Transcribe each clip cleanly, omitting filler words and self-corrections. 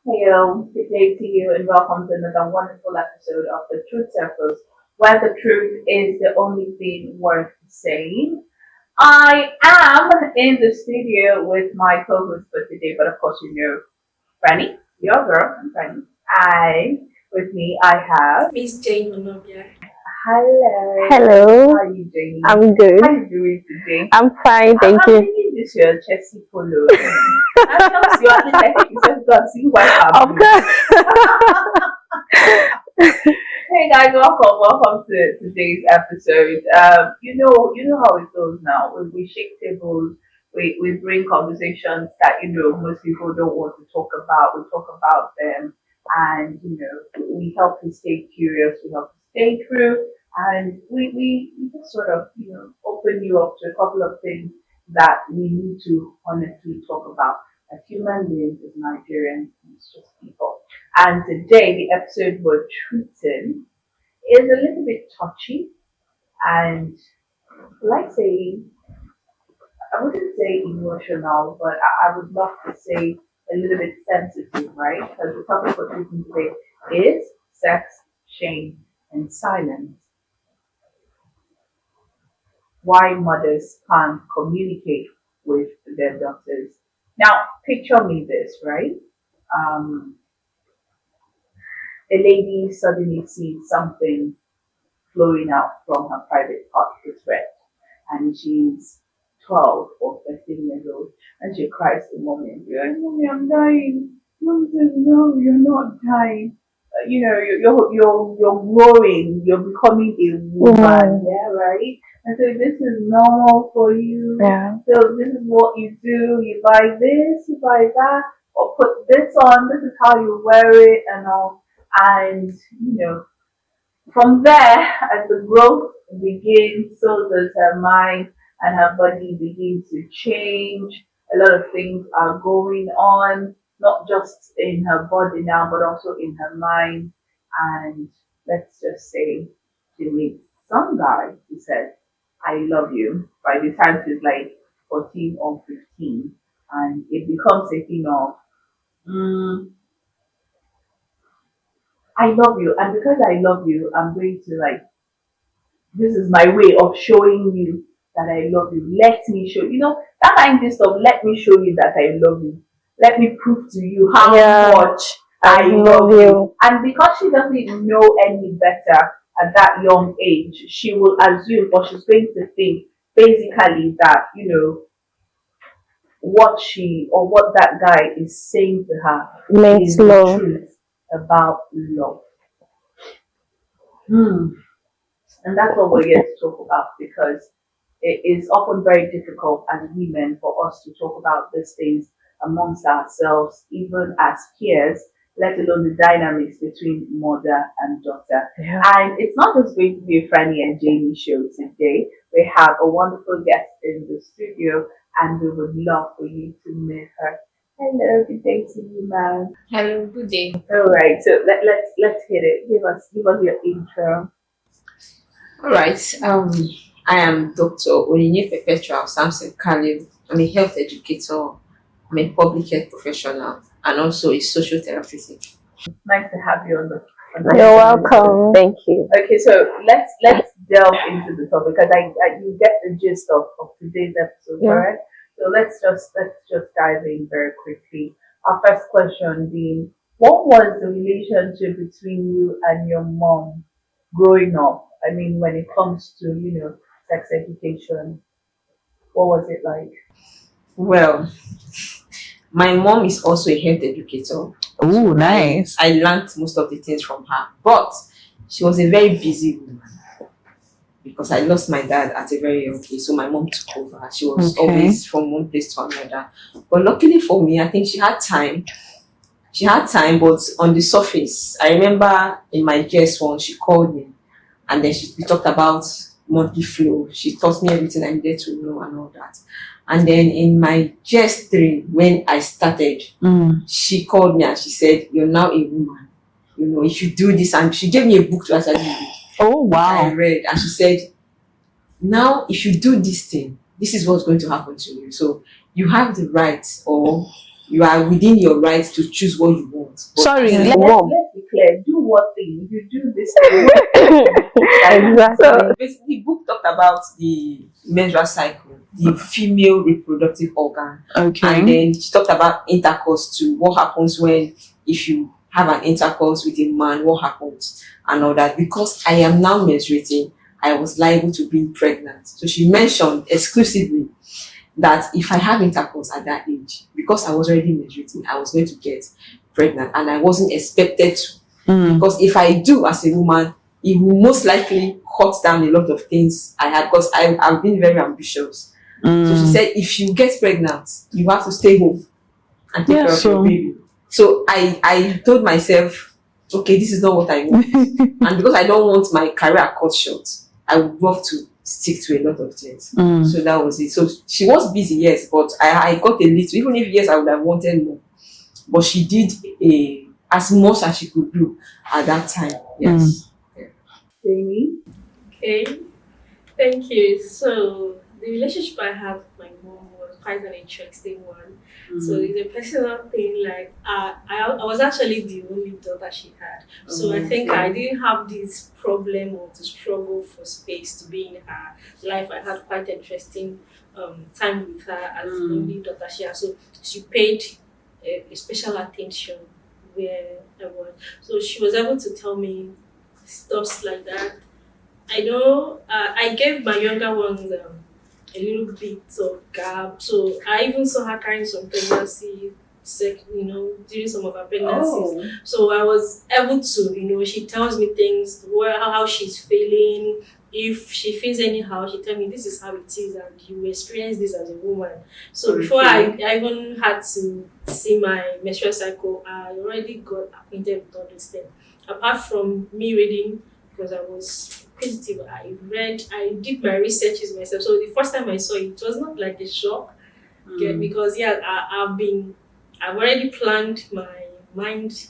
Hello, good day to you, and welcome to another wonderful episode of the Truth Circles, where the truth is the only thing worth saying. I am in the studio with my co-host for today, but of course, Franny, your girl, and Franny. With me, I have Miss Jane Monobia. hello. Hello, How are you doing? I'm good. How are you doing today? I'm fine, thank I'm you. thinking this your Chelsea polo. I just you at least I think it's just got see why Of I'm course. Hey guys, welcome to today's episode. You know how it goes now. We shake tables, we bring conversations that most people don't want to talk about. We talk about them, and we help you stay curious. We help you stay true, and we just sort of open you up to a couple of things that we need to honestly talk about as human beings, as Nigerians, as just people. And today, the episode we're treating is a little bit touchy and, like say, I wouldn't say emotional, but I would love to say a little bit sensitive, right? Because the topic we're treating today is sex, shame, and silence. Why mothers can't communicate with their daughters. Now, picture me this, right? Um, a lady suddenly sees something flowing out from her private part, the thread, and she's 12 or 13 years old, and she cries to mommy, and she's like, "Mommy, I'm dying." Mom says, "No, you're not dying. You're growing. You're becoming a woman, Mm, yeah, right? And so this is normal for you. yeah. So this is what you do. You buy this, you buy that, or put this on. This is how you wear it, and all." And from there, as the growth begins, so does her mind and her body begins to change. A lot of things are going on, not just in her body now, but also in her mind. And let's just say she meets some guy who says, "I love you." By the time she's like 14 or 15. And it becomes a thing of, mm, "I love you. And because I love you, I'm going to like this is my way of showing you that I love you. Let me show that kind of stuff. Let me show you that I love you. Let me prove to you how Yeah, much I I love love you. you. And because she doesn't know any better at that young age, she will assume or she's going to think basically that, what she or what that guy is saying to her Makes is the love. truth about love. Hmm. And that's what we're here to talk about because it is often very difficult as women for us to talk about these things amongst ourselves, even as peers, let alone the dynamics between mother and daughter. Yeah. And it's not just going to be a Franny and Jamie show today. We have a wonderful guest in the studio, and we would love for you to meet her. Hello, good day to you, ma'am. Hello, good day. All right, so let's hit it. Give us your intro. All right. I am Dr. Oninye Perpetual Samson Khalil. I'm a health educator. I'm a public health professional and also a social therapist. Nice to have you on the You're episode. welcome. Thank you. Okay, so let's delve into the topic because I you get the gist of today's episode, Yeah. alright? So let's just dive in very quickly. Our first question being, what was the relationship between you and your mom growing up? I mean, when it comes to sex education, what was it like? Well, my mom is also a health educator. Ooh, I learned most of the things from her, but she was a very busy woman because I lost my dad at a very young age, so my mom took over. She was always from one place to another. But luckily for me, I think she had time. She had time, but on the surface, I remember in my GS1, she called me and then we talked about monthly flow. She taught me everything I needed to know and all that. And then in my GS3, when I started, she called me and she said, "You're now a woman. If you do this," and she gave me a book to actually read. Oh, I wow. read and she said, "Now, if you do this thing, this is what's going to happen to you. So you have the right, or you are within your right to choose what you want." But Sorry, as a Let's, mom. let's be clear. Do what thing? You do this thing. Exactly. So basically, the book talked about the menstrual cycle, the female reproductive organ, and Okay. then she talked about intercourse too. What happens when if you have an intercourse with a man? What happens and all that? Because I am now menstruating, I was liable to be pregnant. So she mentioned exclusively that if I have intercourse at that age, because I was already menstruating, I was going to get pregnant, and I wasn't expected to. Because if I do as a woman, it will most likely cut down a lot of things I had because I've been very ambitious. So she said, if you get pregnant, you have to stay home and take Yeah, care of your baby. So I told myself, okay, this is not what I want. And because I don't want my career cut short, I would love to stick to a lot of things. So that was it. So she was busy, yes, but I got a little, even if yes, I would have wanted more. But she did as much as she could do at that time. Yes. Jamie? Okay, thank you. So the relationship I had with my mom was quite an interesting one. So it's a personal thing. Like I was actually the only daughter she had. So I think I didn't have this problem or to struggle for space to be in her life. I had quite interesting time with her as the only daughter she had. So she paid a special attention where I was. So she was able to tell me stuff like that. I know I gave my younger ones a little bit of gap. So I even saw her carrying some pregnancy, during some of her pregnancies. So I was able to, she tells me things, how she's feeling. If she feels anyhow, she tell me this is how it is, and you experience this as a woman. So before I even had to see my menstrual cycle, I already got acquainted with all those things. Apart from me reading, because I was inquisitive, I did my researches myself. So the first time I saw it, it was not like a shock, okay, because I've already planned my mind.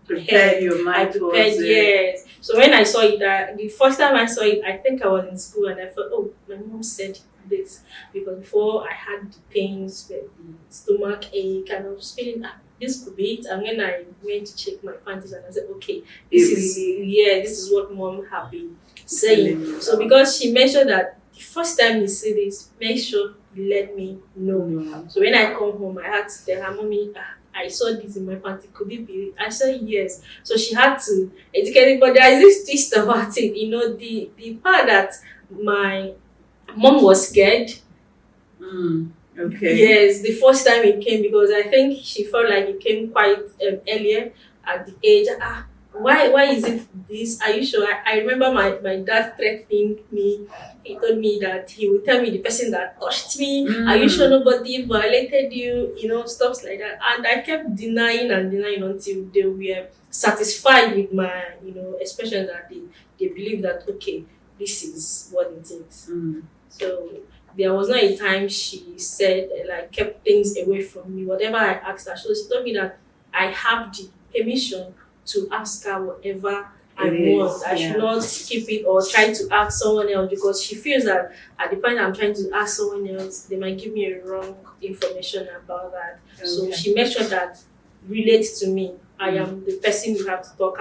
Prepared your I mind prepared, towards it. yes. So when I saw it, the first time I saw it, I think I was in school and I thought, oh, my mom said this. Because before I had the pains, the stomach ache, and I was feeling, this could be it. And when I went to check my panties and I said, okay, this is what mom have been saying. So because she mentioned that the first time you see this, make sure you let me know. So when I come home, I had to tell her, mommy, I saw this in my panty. Could it be it? I said yes. So she had to educate me. But there is this twist about it. The part that my mom was scared. Okay. Yes, the first time it came, because I think she felt like it came quite earlier at the age. Why is it this? Are you sure? I remember my dad threatening me. He told me that he would tell me the person that touched me. Are you sure nobody violated you? Stuff like that. And I kept denying and denying until they were satisfied with my, expression that they believe that, okay, this is what it is. So there was not a time she said, like, kept things away from me. Whatever I asked her, so she told me that I have the permission to ask her whatever I want. I should not keep it or try to ask someone else, because she feels that at the point I'm trying to ask someone else, they might give me a wrong information about that. So she made sure that relates to me. I am the person you have to talk.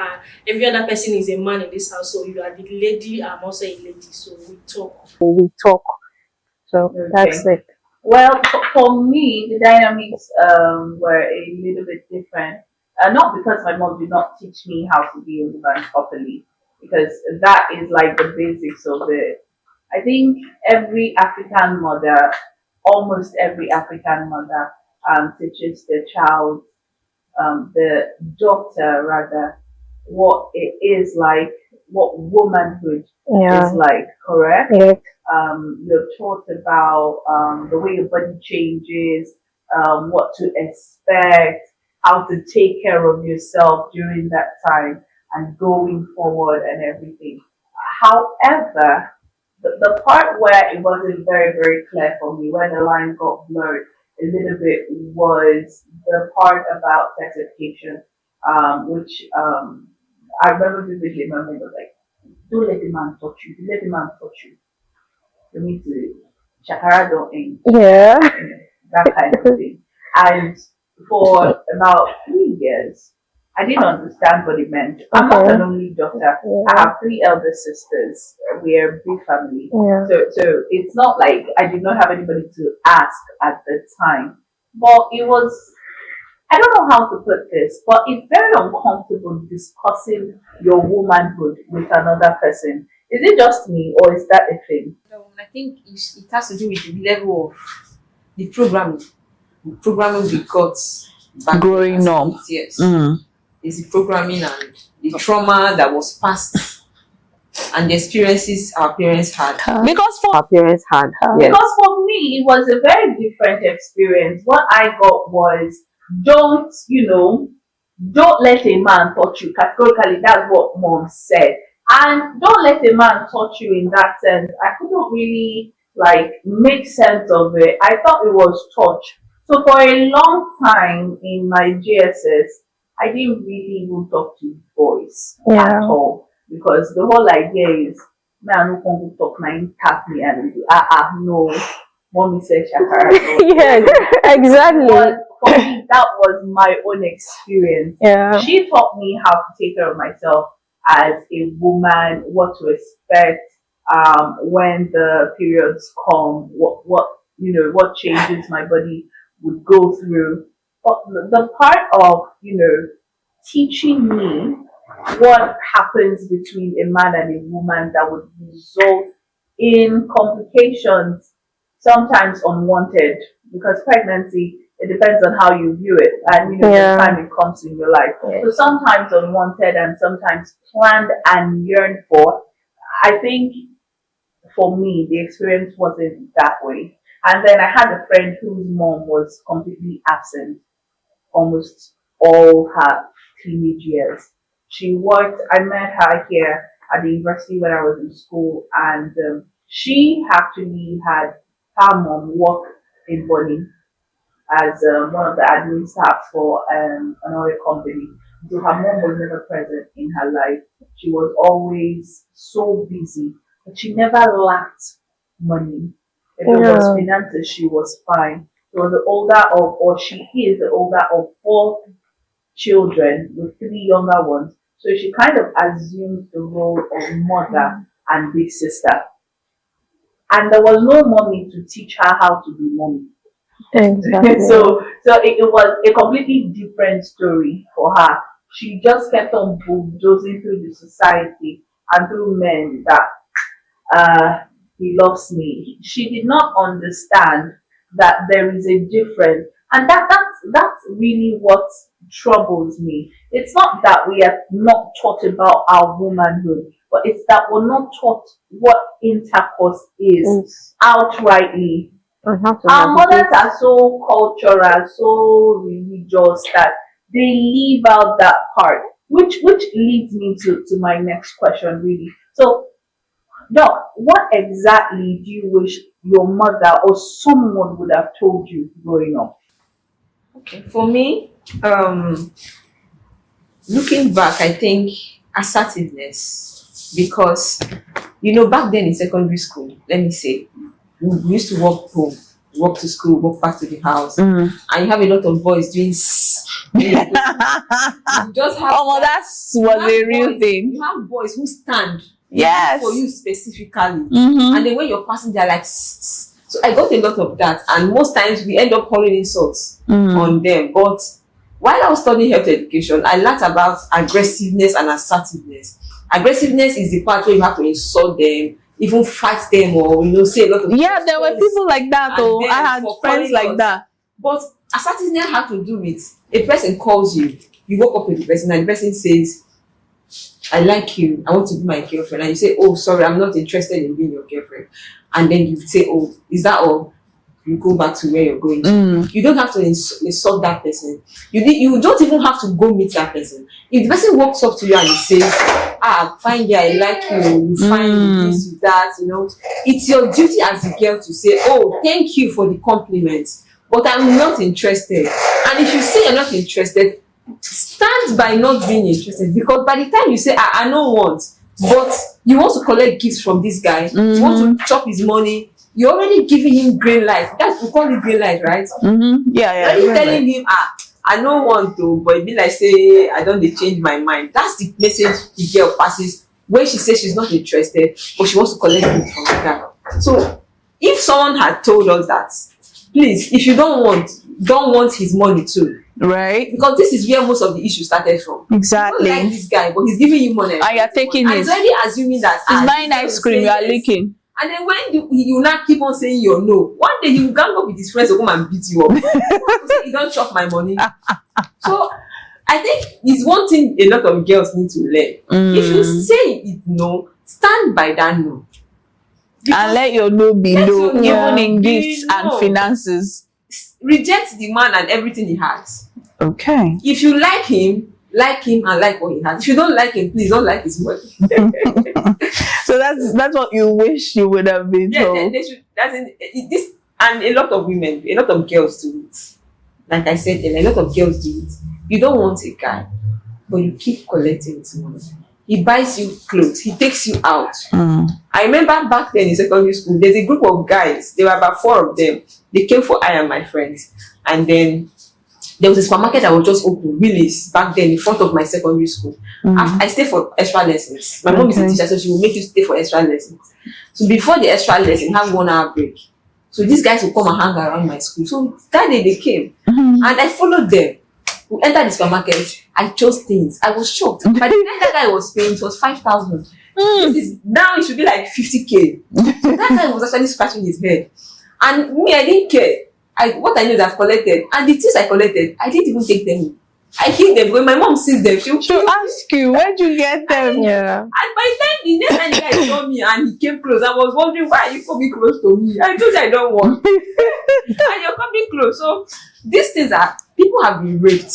Every other person is a man in this house, so you are the lady. I'm also a lady, so we talk. So that's it. Well, for me, the dynamics were a little bit different. Not because my mom did not teach me how to be a woman properly, because that is like the basics of it. I think every African mother, almost every African mother, teaches the child, the daughter rather, what it is like, what womanhood Yeah. is like, correct? Yeah. You're taught about the way your body changes, what to expect, how to take care of yourself during that time and going forward and everything. However, the part where it wasn't very, very clear for me, where the line got blurred a little bit, was the part about sex education, which I remember vividly. My mom was like, don't let the man touch you. Don't let the man touch you. You need to shakara don't end, Yeah. that kind of thing. And for about 3 years, I didn't understand what it meant. I'm not Okay. an only daughter. I Yeah. have three elder sisters. We are a big family. Yeah. So it's not like I did not have anybody to ask at the time. But it was, I don't know how to put this, but it's very uncomfortable discussing your womanhood with another person. Is it just me or is that a thing? I think it has to do with the level of the programming we got back Growing then as up. kids, yes. Mm. It's the programming and the trauma that was passed and the experiences our parents had. Because for Our parents had. Yes. Because for me, it was a very different experience. What I got was don't let a man touch you. Categorically, that's what mom said. And don't let a man touch you in that sense. I couldn't really like make sense of it. I thought it was touch. So for a long time in my GSS, I didn't really even talk to boys at Yeah. all. Because the whole idea is man who can go talk na him tap me and do no. Mommy said shakara. No. Yes, exactly. But for me, that was my own experience. Yeah. She taught me how to take care of myself as a woman, what to expect when the periods come, what changes my body would go through. But the part of teaching me what happens between a man and a woman that would result in complications, sometimes unwanted, because pregnancy, it depends on how you view it and Yeah. the time it comes in your life. Yeah. So sometimes unwanted and sometimes planned and yearned for. I think for me the experience wasn't that way. And then I had a friend whose mom was completely absent almost all her teenage years. I met her here at the university when I was in school, and she actually had her mom work in Bonny as one of the admin staff for another company. So her mom was never present in her life. She was always so busy, but she never lacked money. If it was Yeah. finances, she was fine. She was the older of, or she is the older of four children with three younger ones. So she kind of assumed the role of mother and big sister. And there was no mommy to teach her how to be mommy. Exactly. So it was a completely different story for her. She just kept on bulldozing through the society and through men that he loves me. She did not understand that there is a difference, and that's really what troubles me. It's not that we are not taught about our womanhood, but it's that we're not taught what intercourse is It's- outrightly. I have to Our mothers navigate. are so cultural, so religious that they leave out that part, which leads me to my next question really. So Doc, what exactly do you wish your mother or someone would have told you growing up? Okay. For me, looking back, I think assertiveness, because back then in secondary school, let me say, we used to walk home, walk to school, walk back to the house, and you have a lot of boys doing. You just have oh, that you was have a real boys- thing. You have boys who stand Yes. for you specifically, Mm-hmm. and then when you're passing, they're like. So I got a lot of that, and most times we end up calling insults on them. But while I was studying health education, I learned about aggressiveness and assertiveness. Aggressiveness is the part where you have to insult them, even fight them, or say a lot of Yeah, there were things. people like that. And Oh, then I had for friends calling like us. that. But assertiveness has to do with a person calls you, you walk up with the person, and the person says, I like you, I want to be my girlfriend. And you say, oh, sorry, I'm not interested in being your girlfriend. And then you say, oh, is that all? You go back to where you're going to. You don't have to insult that person. You don't even have to go meet that person. If the person walks up to you and he says, fine, yeah, I like you, you fine, you this, you that, it's your duty as a girl to say, oh, thank you for the compliment, but I'm not interested. And if you say you're not interested, stand by not being interested, because by the time you say I don't want, but you want to collect gifts from this guy, you want to chop his money, you're already giving him green light. That's, we call it green light, right? Mm-hmm. Yeah. You're already telling him I don't want to, but it be like say I don't dey change my mind. That's the message the girl passes when she says she's not interested, but she wants to collect it from the guy. So if someone had told us that, please, if you don't want his money too, Right? because this is where most of the issue started from. Exactly. You don't like this guy, but he's giving you money, And you're taking and it. he's already assuming that He's buying this guy ice will cream, say you are yes. licking. And then when you now keep on saying your no, one day he will gang up with his friends to come and beat you up. Say, you don't chop my money. So I think it's one thing a lot of girls need to learn. If you say it no, stand by that no. And let your no be Let no, your no even in be gifts no. and finances. Reject the man and everything he has. Okay. If you like him and like what he has. If you don't like him, please don't like his money. So that's what you wish you would have been Yeah, told. they should. This, and a lot of women, a lot of girls do it. Like I said, a lot of girls do it. You don't want a guy, but you keep collecting his money. He buys you clothes. He takes you out. I remember back then in secondary school, there's a group of guys. There were about 4 of them. They came for I and my friends, and then there was a supermarket that was just open, Willis, back then in front of my secondary school. I stayed for extra lessons. My mom is a teacher, so she will make you stay for extra lessons. So before the extra lesson, have 1 hour break. So these guys will come and hang around my school. So that day they came, and I followed them. We entered the supermarket. I chose things. I was shocked. By the time that guy was paying, it was 5,000. This is now it should be like 50K. So that guy was actually scratching his head, and me, I didn't care. What I knew that I've collected, and the things I collected, I didn't even take them. I hid them. When my mom sees them, She'll ask you, where'd you get them? Yeah. And by the time the next time the guy saw me and he came close, I was wondering why are you coming close to me? I told you I don't want. And you're coming close. So these things are, people have been raped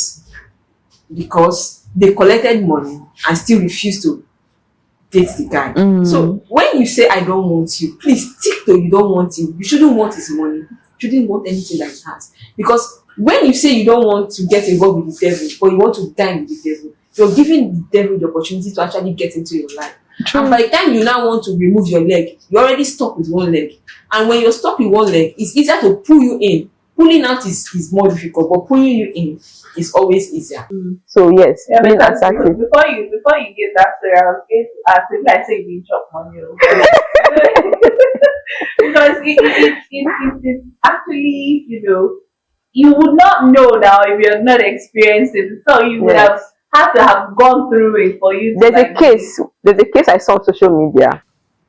because they collected money and still refuse to date the guy. So when you say I don't want you, please stick to you don't want him. You shouldn't want his money. You shouldn't want anything that he has. Because when you say you don't want to get involved with the devil, but you want to dine with the devil, you're giving the devil the opportunity to actually get into your life. True. And by the time you now want to remove your leg, you're already stuck with one leg. And when you're stuck with one leg, it's easier to pull you in. Pulling out is more difficult, but pulling you in is always easier. So yes, Yeah, being because assertive. before you get that story, I was going to ask if I say you didn't chop money. Because it's actually, you would not know now if you're not experienced it. So you would have had to have gone through it for you to There's a case I saw on social media.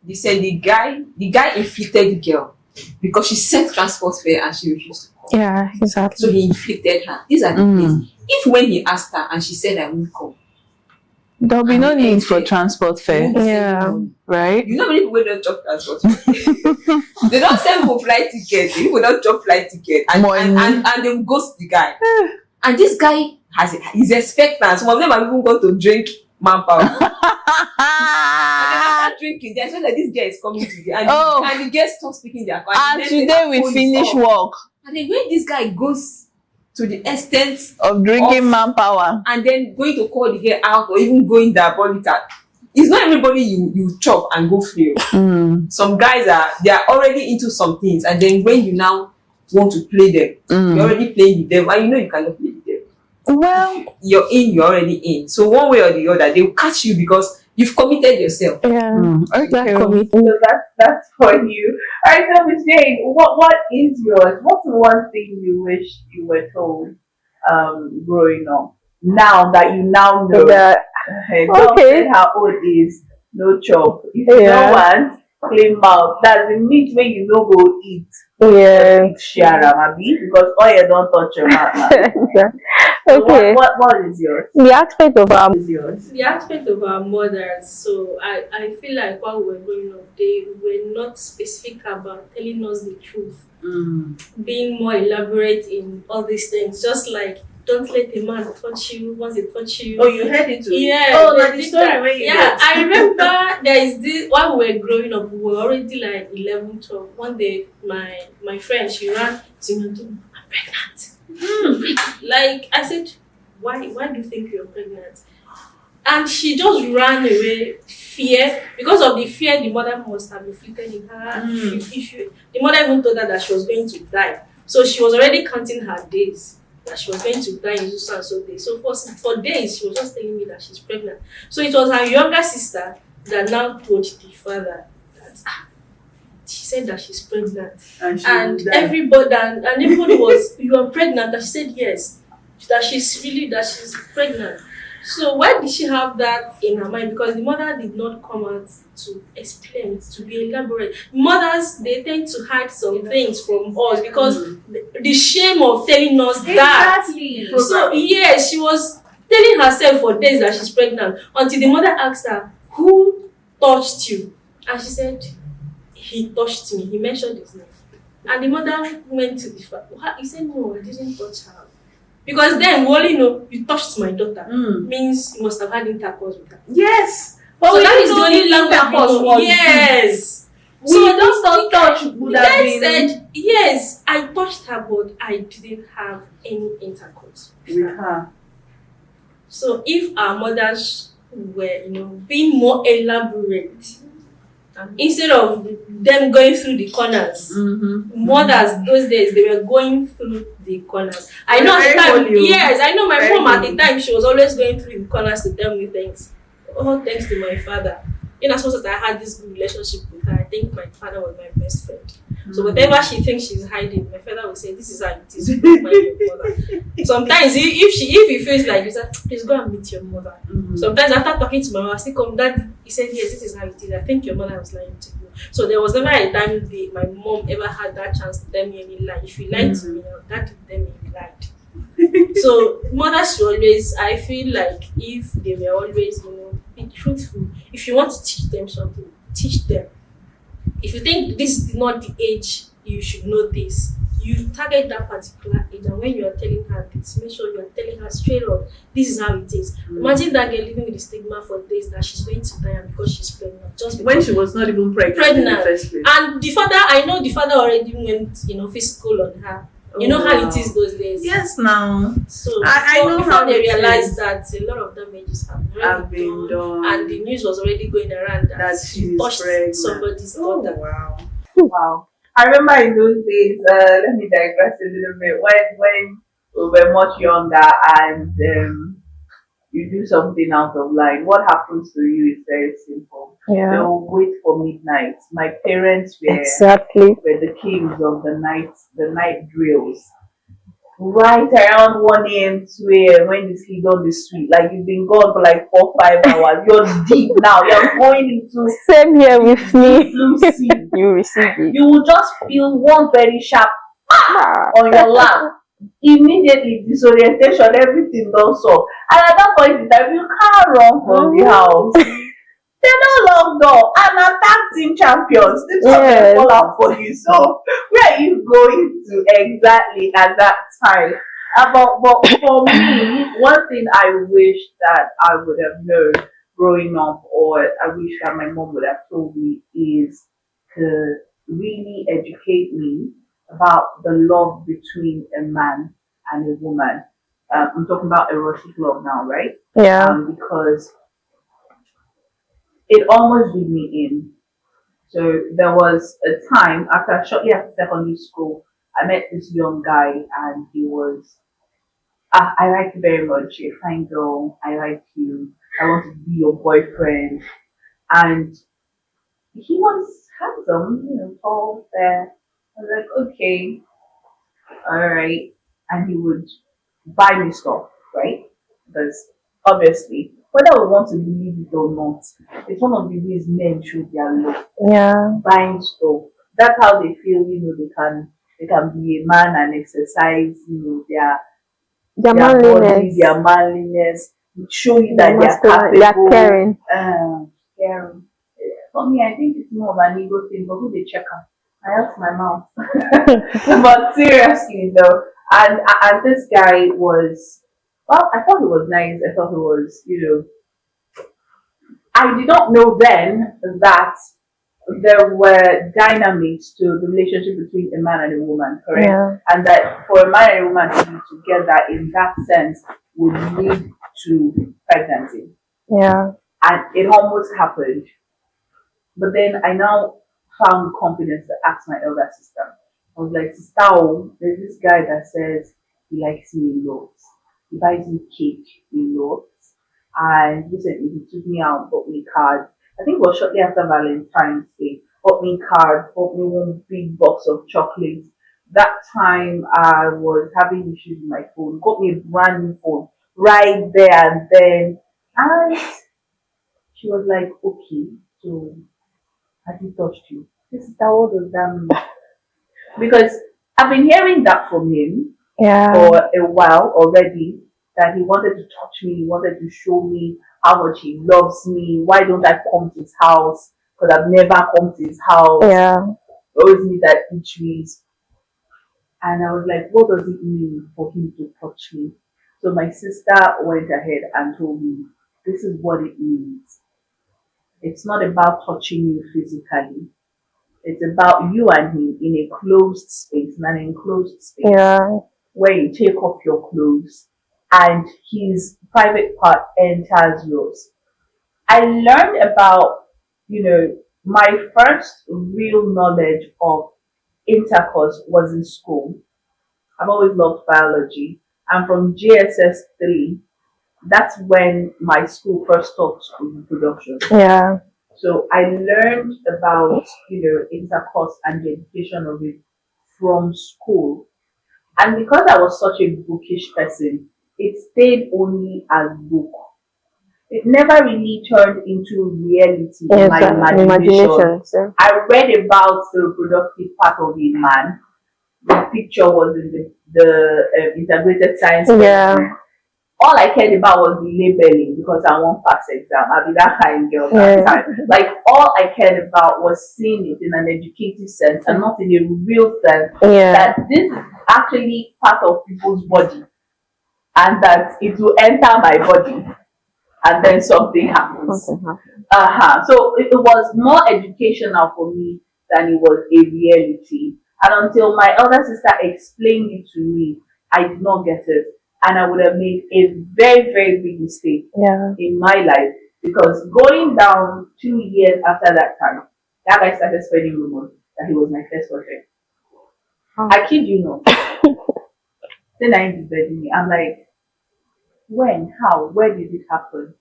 They said the guy inflicted the girl because she sent transport fare and she refused to come. Yeah, exactly. So he inflicted her. These are the things. If when he asked her and she said I won't come, There'll be no need for transport fare, Yeah. right? you know many people don't chop transport fare. They don't send for flight ticket. People don't chop flight ticket and they will ghost the guy. And this guy he's expectant. Some of them have even gone to drink manpower. And they start drinking. They expect that this guy is coming today. And the guests stop speaking their car. And today we finish work And then when this guy goes to the extent of drinking manpower, and then going to call the girl out or even going diabolical, it's not everybody you chop and go free. Some guys they are already into some things, and then when you now want to play them, you're already playing with them, and you know you cannot play with them. well, You're already in. So one way or the other, they will catch you because you've committed yourself. Yeah. okay. So that's for you. Alright, so Miss Jane, what is yours? What's one thing you wish you were told growing up? Now that you now know God said how old is no chop. If you don't want, clean mouth. That's the meat when you know go eat. Yeah. Share abi because oil don't touch your mouth. So Okay. what is yours? The aspect of Is yours? The aspect of our mothers, so I feel like while we were growing up, they were not specific about telling us the truth, being more elaborate in all these things, just like don't let a man touch you. Once they touch you, Oh, you heard it too? yeah. Oh, they like the did story that. where you Yeah, get. I remember there is this while we were growing up, we were already like 11, 12. One day, my friend, she ran to me and told me, I'm pregnant. Like I said, why do you think you're pregnant? And she just ran away, fear. Because of the fear the mother must have inflicted in her. The mother even told her that she was going to die. So she was already counting her days. that she was going to die in so and so day. So for days, she was just telling me that she's pregnant. So it was her younger sister that now told the father that she said that she's pregnant. And everybody was, you are pregnant? And she said yes, that she's pregnant. So why did she have that in her mind? Because the mother did not come out to explain, to be elaborate. Mothers, they tend to hide some things from us because the shame of telling us that. Exactly. So yes, she was telling herself for days that she's pregnant until the mother asked her, "Who touched you?" And she said, "He touched me." He mentioned his name. And the mother went to the father. He said, "No, I didn't touch her." Because then we only know you touched my daughter. Means you must have had intercourse with her. Yes. So we that don't is the know only the language we intercourse know. was Yes. We just thought touch the would have guy been said, yes, I touched her, but I didn't have any intercourse with with her. her. So if our mothers were, being more elaborate, instead of them going through the corners, mothers those days they were going through the corners. I know at the time, yes, I know my mom at the time she was always going through the corners to tell me things. All thanks to my father. In as much as I had this good relationship with her, I think my father was my best friend. So whatever she thinks she's hiding, my father will say, "This is how it is. You don't mind your mother." Sometimes if he feels like you say, "Please go and meet your mother." Sometimes after talking to my mom, I still come, "Daddy," he said, "Yes, this is how it is. I think your mother was lying to you." So there was never a time my mom ever had that chance to tell me any lie. If you lied to me, Daddy tell me you lied. So mothers should always, I feel like if they were always, be truthful. If you want to teach them something, teach them. If you think this is not the age you should know this, you target that particular age, and when you are telling her this, make sure you are telling her straight up, this is how it is. Imagine that girl living with the stigma for days that she's going to die because she's pregnant. Just because When she was not even pregnant in the first place. And the father, I know the father already went, physical on her. You know how it is those days. Yes, now. So I know before how they it realized is. that a lot of damages have Have already been done, done. and the news was already going around that she she's touched pregnant. somebody's Oh, daughter. wow. Wow. I remember in those days, let me digress a little bit, when we were much younger and you do something out of line, what happens to you is very simple. Yeah. They'll wait for midnight. My parents Exactly. were the kings of the night drills. Right around 1 a.m. 2 a.m. when the sleep on the street, like you've been gone for like 4 5 hours, you're deep now, you're going into Same here with me. blue sea. You receive it. You will just feel one very sharp on your lap. Immediately disorientation, everything goes off. And at that point in time, you can't run from the house. They're not locked door and are tag team champions. They just Yes. fall out for you. So where are you going to exactly at that time? But for me, one thing I wish that I would have known growing up, or I wish that my mom would have told me, is to really educate me about the love between a man and a woman. I'm talking about erotic love now, right? Yeah. Because it almost did me in. So there was a time shortly after secondary school, I met this young guy, and he was, I like you very much, you're a fine girl, I like you, I want to be your boyfriend. And he was handsome, tall, fair. I was like, okay, all right. And he would buy me stuff, right? Because obviously, whether we want to believe it or not, it's one of the ways men show their love, Yeah. buying stuff. That's how they feel, they can be a man and exercise, Their their body, manliness. their manliness, show you Their that they are masculine. They are capable. caring. Caring. For me, I think it's more of an ego thing, but who they check out? I asked my mom. But seriously though, and this guy was, well, I thought he was nice. I thought he was, I did not know then that there were dynamics to the relationship between a man and a woman, correct? Yeah. And that for a man and a woman to be together in that sense would lead to pregnancy. Yeah. And it almost happened. But then I now found confidence to ask my elder sister. I was like, sister, there's this guy that says He likes me a lot. He buys me cake a lot. And recently he took me out, bought me cards. I think it was shortly after Valentine's Day. Bought me cards, bought me one big box of chocolates. That time I was having issues with my phone. Got me a brand new phone right there and then. And she was like, okay, so has he touched you? This is that, what does that mean? Because I've been hearing that from him Yeah. for a while already, that he wanted to touch me, he wanted to show me how much he loves me. Why don't I come to his house? Because I've never come to his house. Yeah. Always need that trees. And I was like, what does it mean for him to touch me? So my sister went ahead and told me, this is what it means. It's not about touching you physically. It's about you and him in a closed space, in an enclosed space, Yeah. where you take off your clothes and his private part enters yours. I learned about, my first real knowledge of intercourse was in school. I've always loved biology. And from JSS 3, that's when my school first taught reproduction. Yeah. So I learned about, intercourse and the education of it from school. And because I was such a bookish person, it stayed only as book. It never really turned into reality in my imagination. Imagination. So. I read about the reproductive part of a man. The picture was in the integrated science. Yeah. All I cared about was the labeling because I won't pass exam. I'll be that kind of girl that time. Like all I cared about was seeing it in an educative sense and not in a real sense. Yeah. That this is actually part of people's body and that it will enter my body and then something happens. So it was more educational for me than it was a reality. And until my elder sister explained it to me, I did not get it. And I would have made a very, very big mistake in my life because going down 2 years after that time, that guy started spreading rumors that he was my first boyfriend. I kid you not. Then I invited me. I'm like, when, how, where did it happen?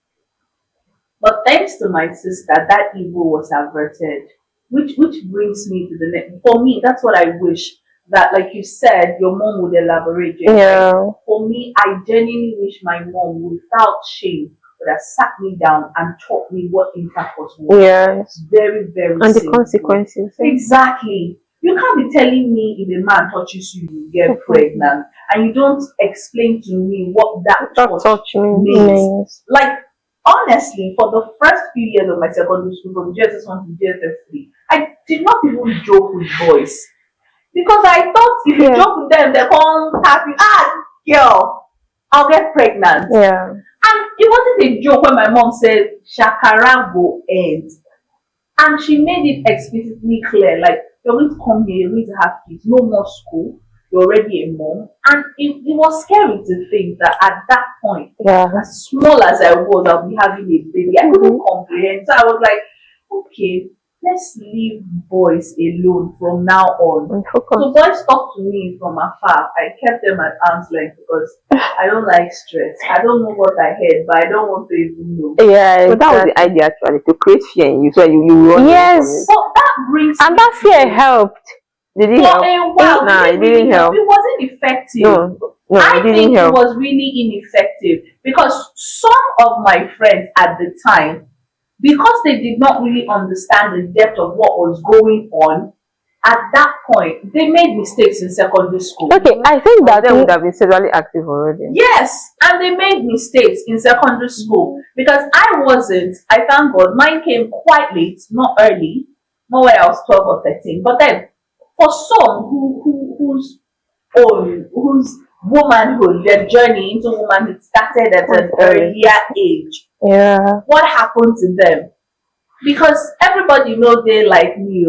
But thanks to my sister, that evil was averted. Which brings me to the next. For me, that's what I wish that, like you said, your mom would elaborate. Yeah. Right? For me, I genuinely wish my mom, without shame, would have sat me down and taught me what intercourse was. Yeah. It's very, very And simple. the consequences. Exactly. You can't be telling me if a man touches you, you get pregnant, and you don't explain to me what that touch means. Like, honestly, for the first few years of my secondary school, from JSS 1 to JSS 3, I did not even joke with boys. Because I thought if you joke with them, they come happy, girl, I'll get pregnant. Yeah. And it wasn't a joke when my mom said, Shakara will end. And she made it explicitly clear, like, you're going to come here, you're going to have kids, no more school, you're already a mom. And it was scary to think that at that point, as small as I was, I'll be having a baby. I couldn't comprehend. So I was like, okay, let's leave boys alone from now on. So boys talk to me from afar. I kept them at arm's length because I don't like stress. I don't know what I heard, but I don't want to even know. Yeah, so that was the idea actually, to create fear in you, so you run. Yes, but that brings and that fear helped. Did it help? a while. Nah, it didn't help. It wasn't effective. No, I it didn't think help. it was really ineffective because some of my friends at the time, because they did not really understand the depth of what was going on at that point, they made mistakes in secondary school. Okay, I think that They would have been sexually active already. Yes, and they made mistakes in secondary school because I wasn't. I thank God, mine came quite late, not early, not when I was 12 or 13. But then, for some whose womanhood, their journey into womanhood started at an earlier age. Yeah. What happened to them? Because everybody know they like me.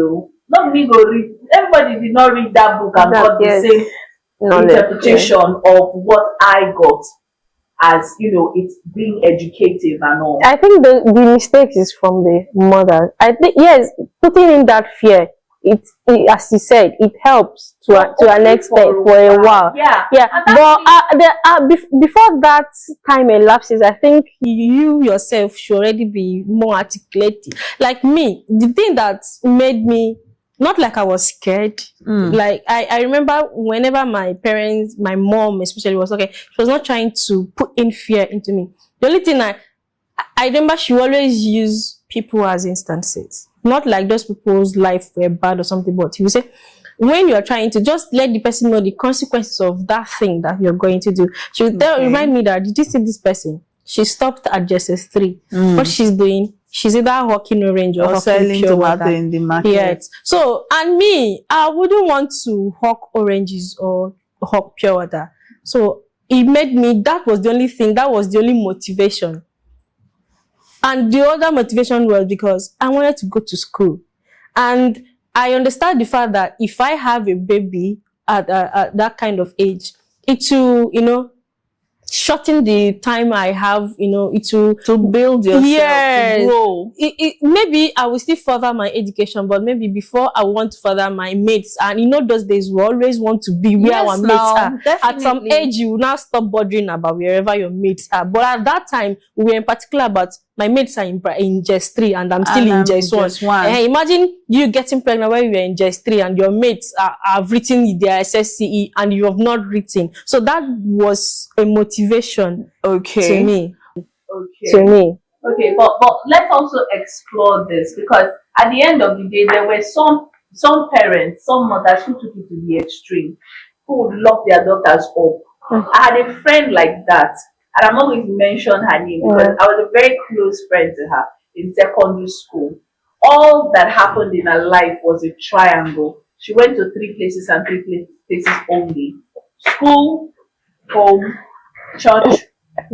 Not me go read. Everybody did not read that book and got the same interpretation of what I got as, it's being educative and all. I think the mistake is from the mother. I think, yes, putting in that fear as you said, it helps to an extent for a while. Yeah. Yeah, And that's before that time elapses, I think you yourself should already be more articulate. Like me, the thing that made me, not like I was scared. Like I remember whenever my parents, my mom especially, was okay, she was not trying to put in fear into me. The only thing I remember, she always used people as instances. Not like those people's life were bad or something, but he would say, when you're trying to just let the person know the consequences of that thing that you're going to do. She would remind me that, did you see this person? She stopped at JSS3. What she's doing, she's either hawking orange or selling pure tomato water in the market. Yes. So, and me, I wouldn't want to hawk oranges or hawk pure water. So it made me, that was the only thing, that was the only motivation. And the other motivation was because I wanted to go to school. And I understand the fact that if I have a baby at that kind of age, it will, shorten the time I have, it will To build yourself, Yes. to grow. Maybe I will still further my education, but maybe before I want to further my mates. And those days we always want to be where Yes, our mates now, are. At some definitely. age, you will now stop bothering about wherever your mates are. But at that time, we were in particular about my mates are in JES 3 and I'm still And in I'm JES 1. JES 1. Imagine you getting pregnant when you were in JES 3 and your mates have written their SSCE and you have not written. So that was a motivation to me. okay. Okay, but let's also explore this, because at the end of the day, there were some parents, some mothers who took it to the extreme, who would lock their daughters up. I had a friend like that, and I'm not going to mention her name because I was a very close friend to her in secondary school. All that happened in her life was a triangle. She went to 3 places and 3 places only: school, home, church,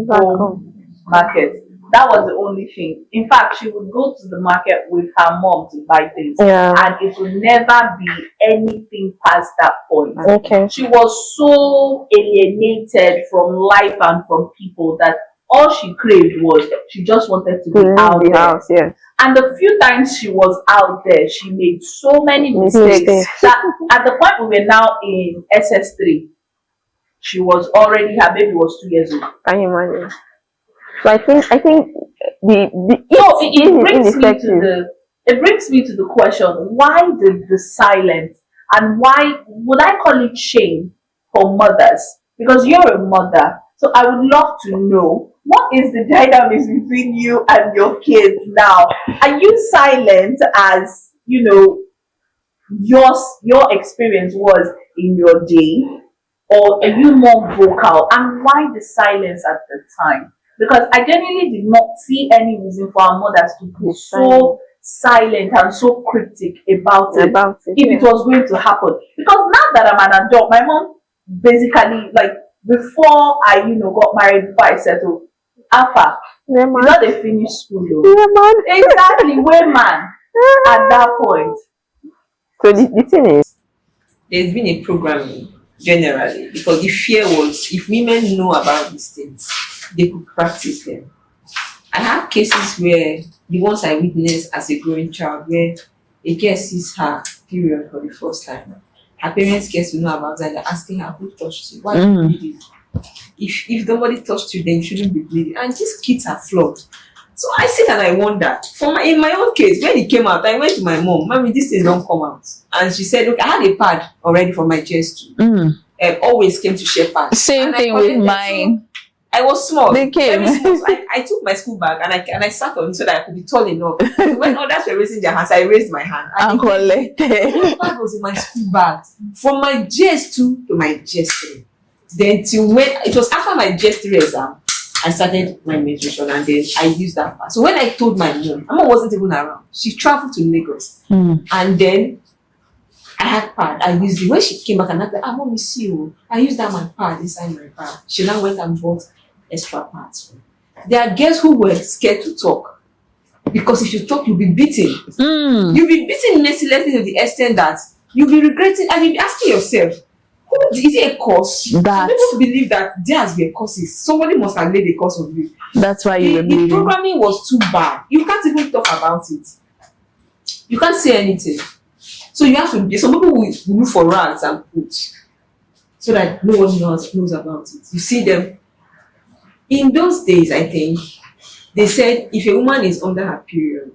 home, market. That was the only thing. In fact, she would go to the market with her mom to buy things, and it would never be anything past that point. Okay. She was so alienated from life and from people that all she craved was, she just wanted to be out The there. house, yes. And the few times she was out there, she made so many mistakes that at the point we were now in SS3, she was already, her baby was 2 years old. Can you imagine? So I think it brings me to the question: why the silence, and why would I call it shame for mothers? Because you're a mother, so I would love to know, what is the dynamics between you and your kids now? Are you silent as your experience was in your day, or are you more vocal? And why the silence at the time? Because I genuinely did not see any reason for our mothers to be so silent and so cryptic about it if it was going to happen. Because now that I'm an adult, my mom basically, like, before I got married, before I settled, Alpha, you know they finished school though. Exactly, where man at that point. So the thing is, There's been a programming generally, because the fear was, if women know about these things, they could practice them. I have cases where the ones I witnessed as a growing child, where a girl sees her period for the first time. Her parents get to know about that. They're asking her, who touched you? Why are you bleeding? If nobody touched you, then you shouldn't be bleeding. And these kids are flawed. So I sit and I wonder. In my own case, when it came out, I went to my mom, Mommy, this thing don't come out. And she said, look, I had a pad already for my GS2. Always came to share pads. Same thing with mine. So I was small. They came. Very small. So I took my school bag and I sat on it so that I could be tall enough. So when others were raising their hands, I raised my hand. And collected. The bag was in my school bag. From my GS2 to my GS3. Then till when it was after my GS3 exam, I started my menstruation, and then I used that part. So when I told my mom wasn't even around. She traveled to Lagos. And then I had pad. I used it. When she came back and I said, Mom, you see you. I used that my pad inside my bag. She now went and bought extra pads. There are girls who were scared to talk. Because if you talk, you'll be beaten. You'll be beaten mercilessly to the extent that you'll be regretting, and you'll be asking yourself, is it a curse? That people believe that there has been causes. Somebody must have laid a curse on you. That's why you were The bleeding. programming was too bad. You can't even talk about it. You can't say anything. So you have to be, some people will look for rags and put so that no one knows about it. You see them in those days, I think they said if a woman is under her period,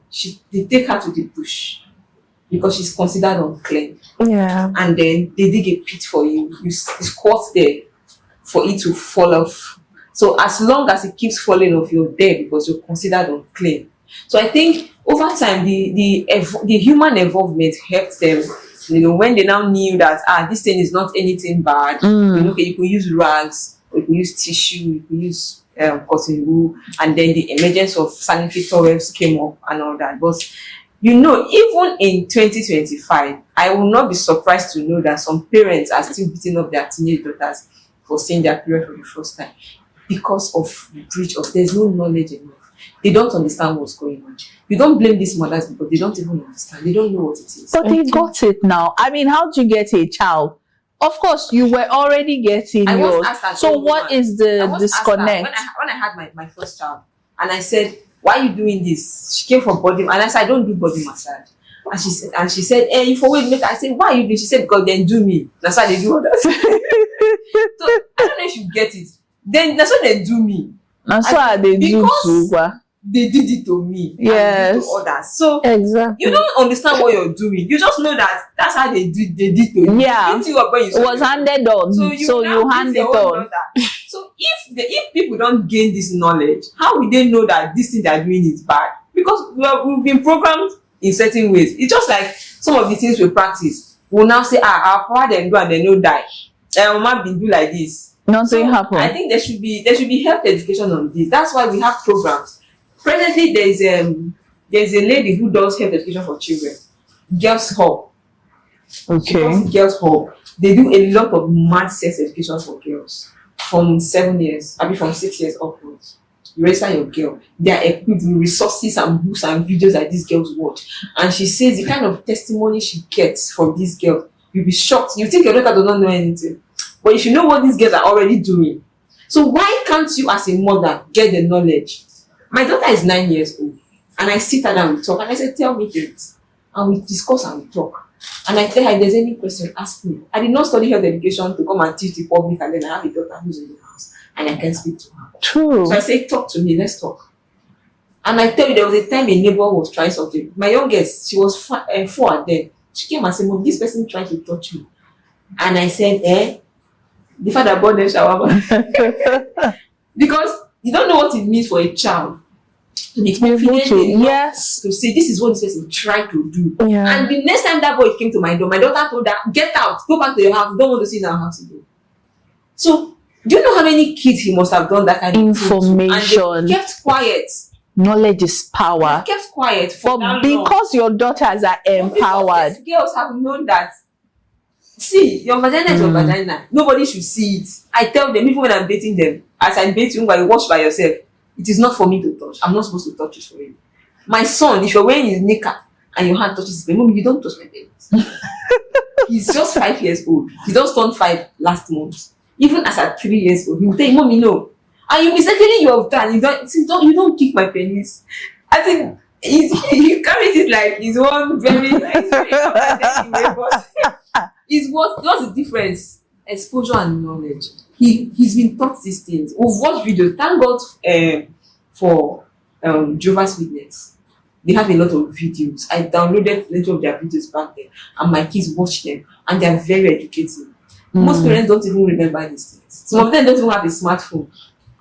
they take her to the bush because she's considered unclean. Yeah. And then they dig a pit for you. You squat there for it to fall off. So as long as it keeps falling off, you're there because you're considered unclean. So I think over time, the human involvement helped them. When they now knew that this thing is not anything bad. Okay, you could use rags, or you could use tissue, you could use cotton wool, and then the emergence of sanitary towels came up and all that. But even in 2025, I will not be surprised to know that some parents are still beating up their teenage daughters for seeing their period for the first time because of the breach of there's no knowledge enough. They don't understand what's going on. You don't blame these mothers because they don't even understand. They don't know what it is. But they got it now. I mean, how do you get a child? Of course, you were already getting I once yours. asked that So young what woman- is I the once asked her, disconnect? when I had my first child, and I said, "Why are you doing this?" She came for body, and I said, "I don't do body massage." And she said, "Hey, you forward make." I said, "Why are you doing?" She said, "Because then do me." That's why they do others. So I don't know if you get it. Then that's what they do me. That's why they do because too. They did it to me. Yes. And did to others. So Exactly. you don't understand what you're doing. You just know that that's how they did to you. Yeah. Beat you up when you It was handed on. So you now hand beat it your own on. daughter. So if people don't gain this knowledge, how will they know that this thing they're doing is bad? Because we've been programmed in certain ways. It's just like some of the things we practice. We'll now say, our father them do and they no die. Mama been do like this. Nothing happened. I think there should be health education on this. That's why we have programs. Presently, there's a lady who does health education for children. Girls Hub. Okay. Girls Hub. They do a lot of mad sex education for girls from 7 years, from 6 years upwards. You register your girl. They are equipped with resources and books and videos that these girls watch. And she says the kind of testimony she gets from these girls, you'll be shocked. You think your daughter does not know anything. But if you know what these girls are already doing, so why can't you as a mother get the knowledge? My daughter is 9 years old, and I sit her down and we talk, and I say, "Tell me things," and we discuss and we talk. And I tell her, if there's any question, ask me. I did not study health education to come and teach the public, and then I have a daughter who's in the house, and I can speak to her. True. So I say, "Talk to me, let's talk." And I tell you, there was a time a neighbor was trying something. My youngest, she was 4 then. She came and said, "Mom, this person trying to touch me." And I said, the father bought them shawarma. Because you don't know what it means for a child to be Able confident to, enough yes. to say this is what this person tried to do. Yeah. And the next time that boy came to my door, my daughter told her, "Get out, go back to your house, don't want to see in our house again." So do you know how many kids he must have done that kind of thing to? Information. And they kept quiet. Knowledge is power. They kept quiet for But that long. because your daughters are empowered, Because these girls have known that, see, your vagina is your vagina. Nobody should see it. I tell them, even when I'm dating them, as I date you, when you watch by yourself, it is not for me to touch. I'm not supposed to touch it for you. My son, if you're wearing his knicker and your hand touches his belly, "Mommy, you don't touch my belly." He's just 5 years old. He just turned 5 last month. Even as at 3 years old, he will tell you, "Mommy, no." And you mistakenly you have done. You don't kick my penis. I think he carries it like he's one very like, very anyway, but what's the difference? Exposure and knowledge. He's been taught these things. We've watched videos. Thank God for Jehovah's Witness. They have a lot of videos. I downloaded plenty of their videos back then, and my kids watch them, and they are very educative. Most parents don't even remember these things. Some of them don't even have a smartphone.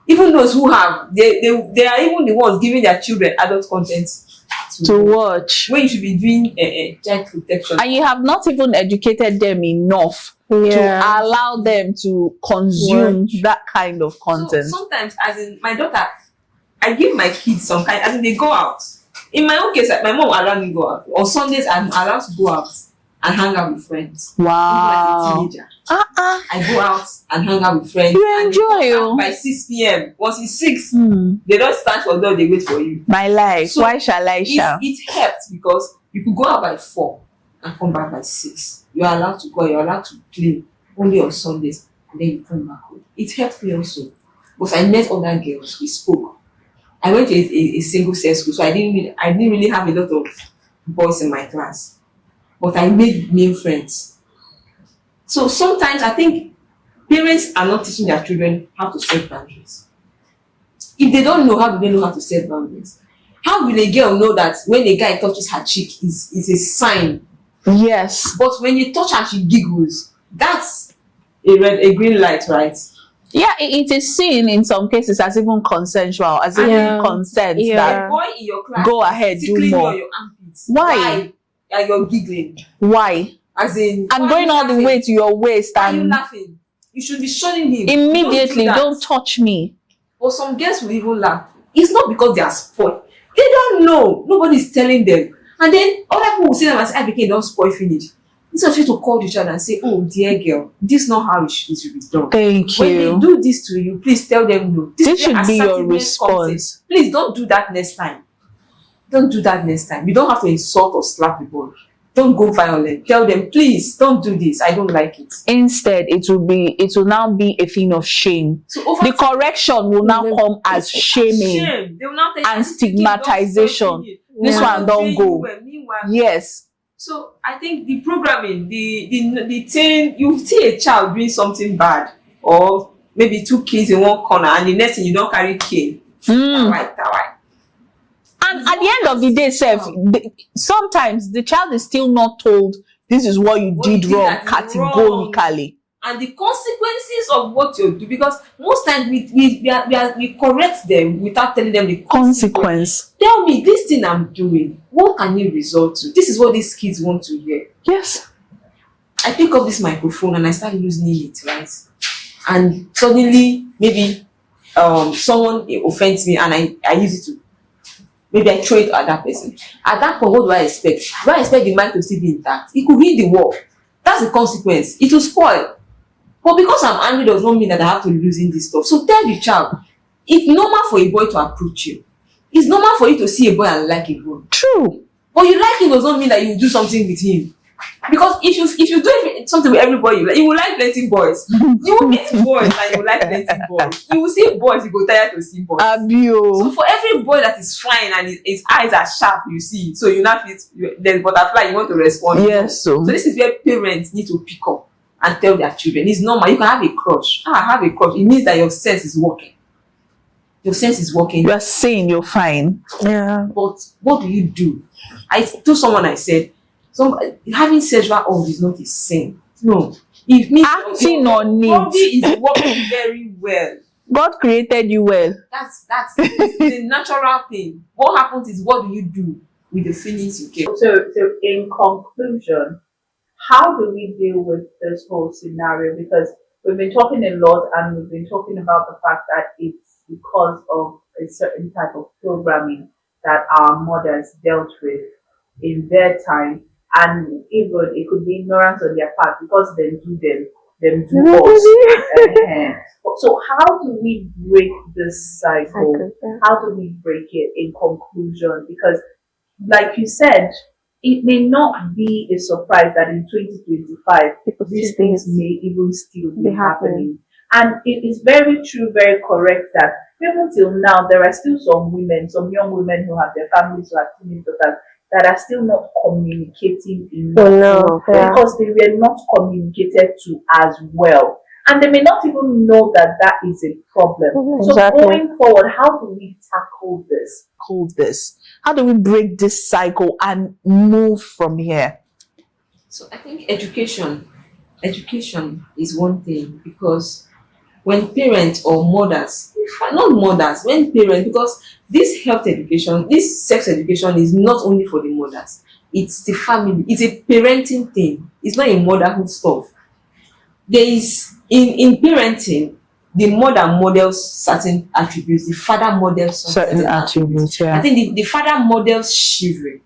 Even those who have, they are even the ones giving their children adult content to watch. when you should be doing child protection. And you have not even educated them enough to allow them to consume that kind of content. So sometimes, as in my daughter, I give my kids some kind, as in they go out. In my own case, my mom allowed me to go out. On Sundays, I'm allowed to go out and hang out with friends. Wow. Even as a teenager. I go out and hang out with friends. You and enjoy they come you. back by 6 p.m. Once it's 6, they don't stand for door, they wait for you. My life. So Why shall I shall? It helps because you could go out by 4 and come back by 6. You are allowed to go, you're allowed to play only on Sundays, and then you come back home. It helped me also. Because I met other girls, we spoke. I went to a single sex school, so I didn't really have a lot of boys in my class. but I made male friends. So sometimes I think parents are not teaching their children how to set boundaries. If they don't know, how do they know how to set boundaries? How will a girl know that when a guy touches her cheek is a sign? Yes. But when you touch her, she giggles. That's a green light, right? Yeah, it is seen in some cases as even consensual, as Yeah. even consent Yeah. that A boy in your class go ahead, do tickling you more. on your armpits. Why? And you're giggling. Why? As in, And why going are you all the laughing? way to your waist Why are you and laughing? You should be shunning him. immediately, Don't do don't that. touch me. But some girls will even laugh. It's not because they are spoiled. They don't know. Nobody's telling them. And then other people will see them and say, I became don't spoil finish. Instead of you to call the child and say, oh dear girl, this is not how it should be done. Thank When they you. do this to you, please tell them no. This is where should be your assertiveness comes in. response. Please don't do that next time. Don't do that next time. You don't have to insult or slap the boy. Don't go violent. Tell them, please don't do this. I don't like it. Instead, it will now be a thing of shame. So over The correction will now come as shaming. shame. They will now tell you, and "This pikin don stigmatization. spoil finish. This I one go don't train go." you well." Meanwhile, Yes. so I think the programming, the thing, you see a child doing something bad, or maybe two kids in one corner, and the next thing you don't carry cane. Tawai. And at the end of the day, sometimes the child is still not told this is what you What you did did wrong that is wrong. categorically. And the consequences of what you do, because most times we correct them without telling them the consequence. Consequence. Tell me, this thing I'm doing, what can it result to? This is what these kids want to hear. Yes. I pick up this microphone and I start using it, right? And suddenly, maybe someone offends me and I use it to, maybe I throw it at that person. At that point, what do I expect? Do I expect the mic to still be intact? It could hit the wall. That's the consequence. It will spoil. But because I'm angry does not mean that I have to be losing this stuff. So tell the child, it's normal for a boy to approach you. It's normal for you to see a boy and like a boy. True. But you like him does not mean that you do something with him. Because if you do something with every boy you will like plenty boys. You will meet boys and you will like plenty boys. You will see boys, you go tired to see boys. So for every boy that is fine and his eyes are sharp, you see, so you not fit, there's butterfly, you want to respond. Yes. So this is where parents need to pick up and tell their children. It's normal. You can have a crush. I have a crush. It means that your sense is working. Your sense is working. You are saying you're fine. Yeah. But what do you do? I told someone, I said, having sexual urge is not a sin. No. It means Acting your on it. body is working very well. God created you well. That's the natural thing. What happens is, what do you do with the feelings you get? So in conclusion, how do we deal with this whole scenario? Because we've been talking a lot and we've been talking about the fact that it's because of a certain type of programming that our mothers dealt with in their time, and even it could be ignorance on their part because they do us. So how do we break this cycle? How do we break it in conclusion? Because like you said, it may not be a surprise that in 2025 these things may even still be happening. And it is very true, very correct that even till now there are still some women, some young women who have their families, who have teenage daughters, that are still not communicating enough because they were not communicated to as well. And they may not even know that that is a problem. So going forward, how do we tackle this? How do we break this cycle and move from here? So I think education is one thing, because when parents or mothers, not mothers, when parents, because this health education, this sex education is not only for the mothers, it's the family, it's a parenting thing, it's not a motherhood stuff. There is, in parenting, the mother models certain attributes, the father models certain attributes. Yeah. I think the father models chivalry.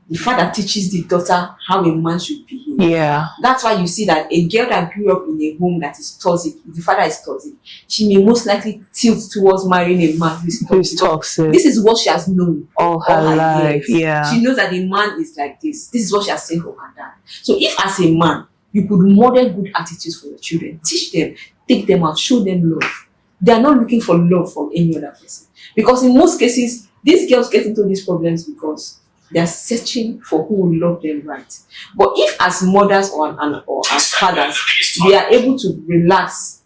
The father teaches the daughter how a man should behave. Yeah. That's why you see that a girl that grew up in a home that is toxic, if the father is toxic, she may most likely tilt towards marrying a man who is toxic. This is what she has known all her life. years. Yeah. She knows that a man is like this. This is what she has seen from her dad. So if as a man, you could model good attitudes for your children, teach them, take them out, show them love. They are not looking for love from any other person. Because in most cases, these girls get into these problems because They are searching for who will love them right. But if as mothers or as fathers, we are able to relax,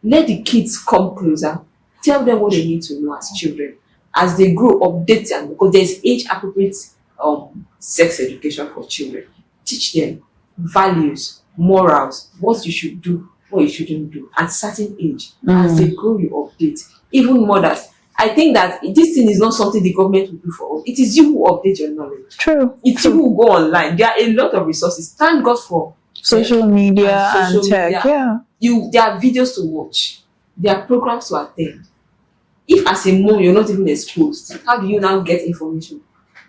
let the kids come closer, tell them what they need to know as children. As they grow, update them because there's age appropriate sex education for children. Teach them values, morals, what you should do, what you shouldn't do at certain age. As they grow, you update. Even mothers. I think that this thing is not something the government will do for us. It is you who update your knowledge. True. It's you who go online. There are a lot of resources. Thank God for Social media and social tech. media. Yeah. There are videos to watch. There are programs to attend. If as a mom you're not even exposed, how do you now get information?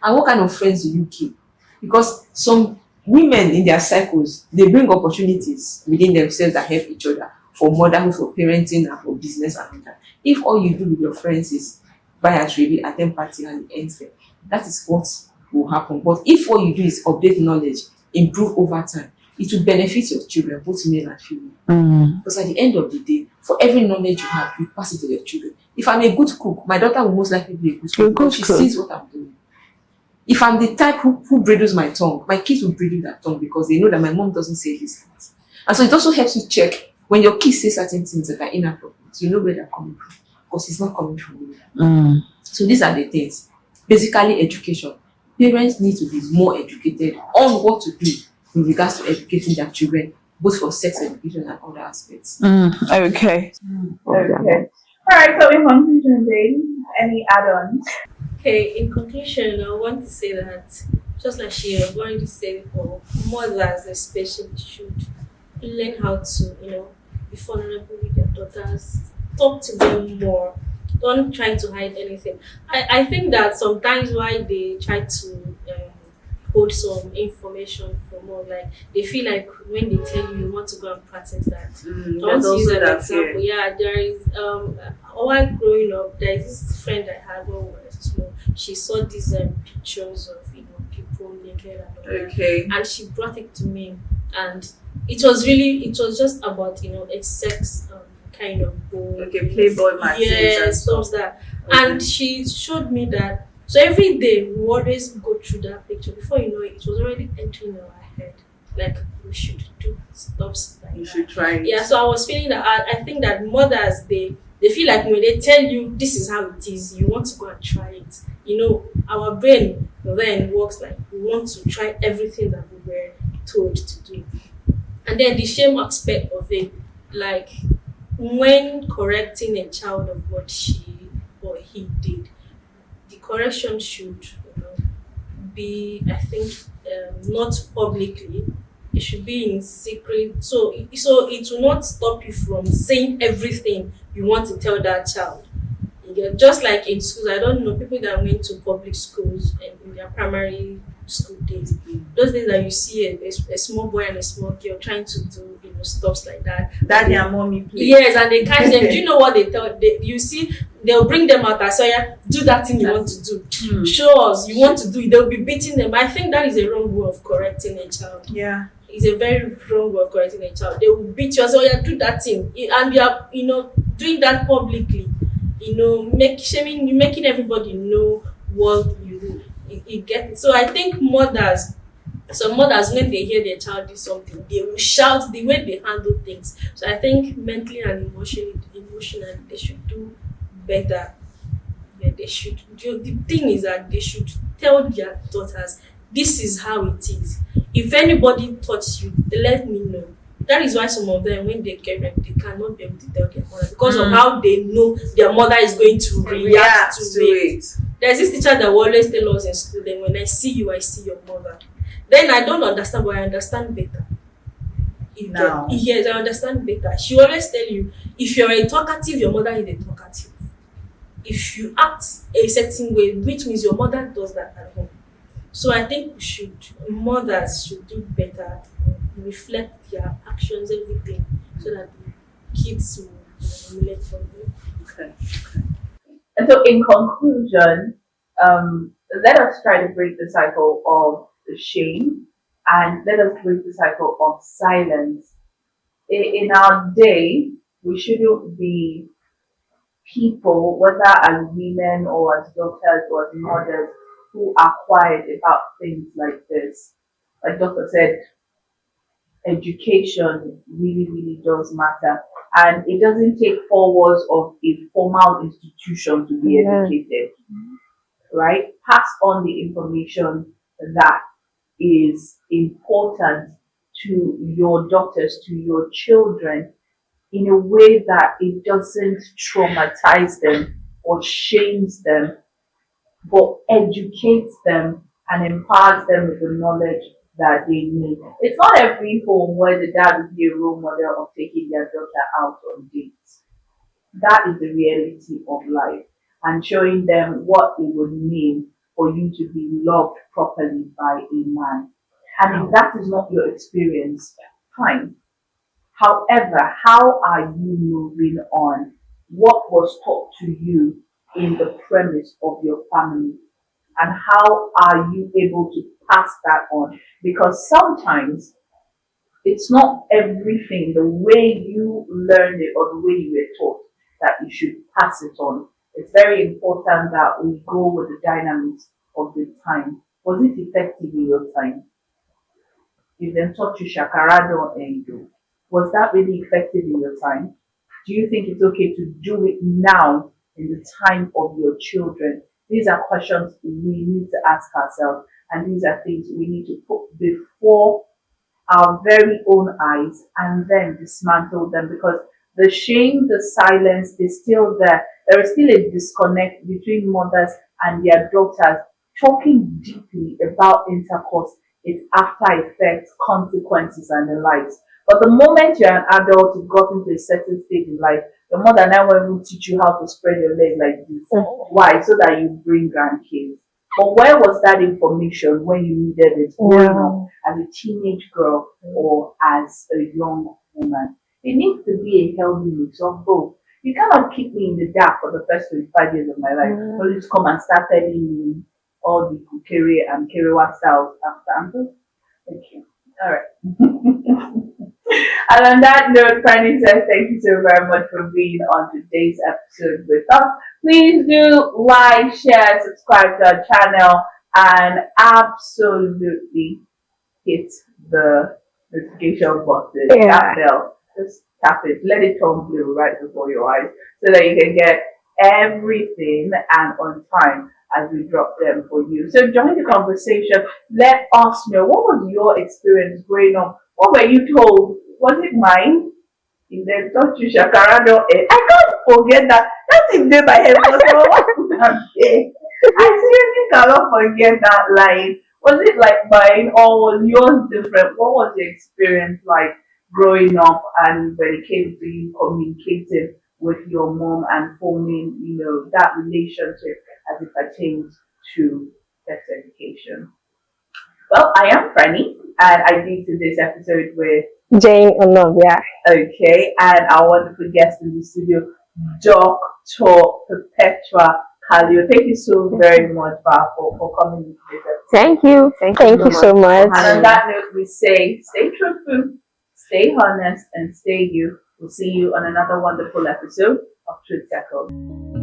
And what kind of friends do you keep? Because some women in their cycles, they bring opportunities within themselves that help each other for motherhood, for parenting, and for business and all that. If all you do with your friends is buy a trade, attend party and it ends there, that is what will happen. But if what you do is update knowledge, improve over time, it will benefit your children, both male and female. Because at the end of the day, for every knowledge you have, you pass it to your children. If I'm a good cook, my daughter will most likely be a good cook because she sees what I'm doing. If I'm the type who bridles my tongue, my kids will bridle their tongue because they know that my mom doesn't say these things. And so it also helps you check when your kids say certain things that are inappropriate, you know where they're coming from because it's not coming from you. So these are the things. Basically, education. Parents need to be more educated on what to do with regards to educating their children, both for sex education and other aspects. Okay. Okay. All right. So in conclusion, Dave, any add-ons? Okay, in conclusion, I want to say that just like she has already said before, mothers especially should learn how to, be vulnerable with their daughters, talk to them more, don't try to hide anything. I think that sometimes why they try to hold some information from more, like they feel like when they tell you you want to go and practice that. I want to use an example. Yeah, there is while growing up, there is this friend I had when we were small. She saw these pictures of people naked and all that. Okay. And she brought it to me, and it was just about a sex kind of goal. Okay, Playboy magazines and Yes, stuff. stuff that. And she showed me that. So every day we always go through that picture. Before you know it, it was already entering our head. Like we should do stuff like You that. should try it. Yeah, so I was feeling that I think that mothers they feel like when they tell you this is how it is, you want to go and try it. Our brain then works like we want to try everything that we were told to do. And then the shame aspect of it, like when correcting a child of what she or he did, the correction should be, I think, not publicly. It should be in secret. So it will not stop you from saying everything you want to tell that child. Just like in schools, I don't know people that went to public schools and in their primary school days. Those days that you see a small boy and a small girl trying to do stuff like that. Daddy and mommy play. Yes, and they catch them. Do you know what they tell? You see, they'll bring them out and say, "Yeah, do that thing you want to do. Show us you want to do it." They'll be beating them. I think that is a wrong way of correcting a child. Yeah. It's a very wrong way of correcting a child. They will beat you and say, "Oh yeah, do that thing," and you are doing that publicly. Making everybody know what you get. So I think some mothers, when they hear their child do something, they will shout the way they handle things. So I think mentally and emotionally, they should do better. Yeah, they should. The thing is that they should tell their daughters, this is how it is. If anybody touches you, they let me know. That is why some of them, when they get raped, they cannot be able to tell their mother because of how they know their mother is going to react to it. There's this teacher that will always tell us in school, then when I see you, I see your mother. Then I don't understand, but I understand better. Now. Yes, I understand better. She always tell you, if you're a talkative, your mother is a talkative. If you act a certain way, which means your mother does that at home. So I think mothers should do better, reflect their actions, everything, so that the kids will emulate from them. Okay. And so, in conclusion, let us try to break the cycle of the shame and let us break the cycle of silence. In our day, we shouldn't be people, whether as women or as daughters or as mothers, who are quiet about things like this. Like Doctor said, education really, really does matter. And it doesn't take 4 walls of a formal institution to be educated, right? Pass on the information that is important to your daughters, to your children, in a way that it doesn't traumatize them or shames them, but educates them and empowers them with the knowledge that they need. It's not every home where the dad will be a role model of taking their daughter out on dates. That is the reality of life, and showing them what it would mean for you to be loved properly by a man. And if that is not your experience, fine. However, how are you moving on? What was taught to you in the premise of your family? And how are you able to pass that on? Because sometimes it's not everything the way you learned it or the way you were taught that you should pass it on. It's very important that we go with the dynamics of the time. Was it effective in your time? If they taught you shakarado and do, was that really effective in your time? Do you think it's okay to do it now in the time of your children? These are questions we need to ask ourselves, and these are things we need to put before our very own eyes and then dismantle them, because the shame, the silence is still there. There is still a disconnect between mothers and their daughters. Talking deeply about intercourse, its after effects, consequences, and the likes. But the moment you're an adult, you've gotten to a certain stage in life, your mother now will teach you how to spread your leg like this. Why? So that you bring grandkids. But where was that information when you needed it growing up as a teenage girl or as a young woman? It needs to be a healthy mix of both. You cannot keep me in the dark for the first 25 years of my life. Only to come and start telling me all the kukere and kerewa styles after. Thank you. All right. And on that note, Franny says thank you so very much for being on today's episode with us. Please do like, share, subscribe to our channel, and absolutely hit the notification button, that bell. Just tap it, let it turn blue right before your eyes so that you can get everything and on time as we drop them for you. So join the conversation. Let us know, what was your experience growing up? What were you told? Was it mine? In the don't you shakarado? I can't forget that. That's in there my head. I seriously cannot forget that line. Was it like mine or was yours different? What was your experience like growing up and when it came to you communicating with your mom and forming, that relationship as it pertains to sex education? Well, I am Franny, and I did today's episode with Jane Onovia. Okay, and our wonderful guest in the studio, Dr. Perpetua Kalio. Thank you so very much, for coming to this episode. Thank you. Thank you so much. And on that note, we say stay truthful, stay honest, and stay you. We'll see you on another wonderful episode of Truth Tackled.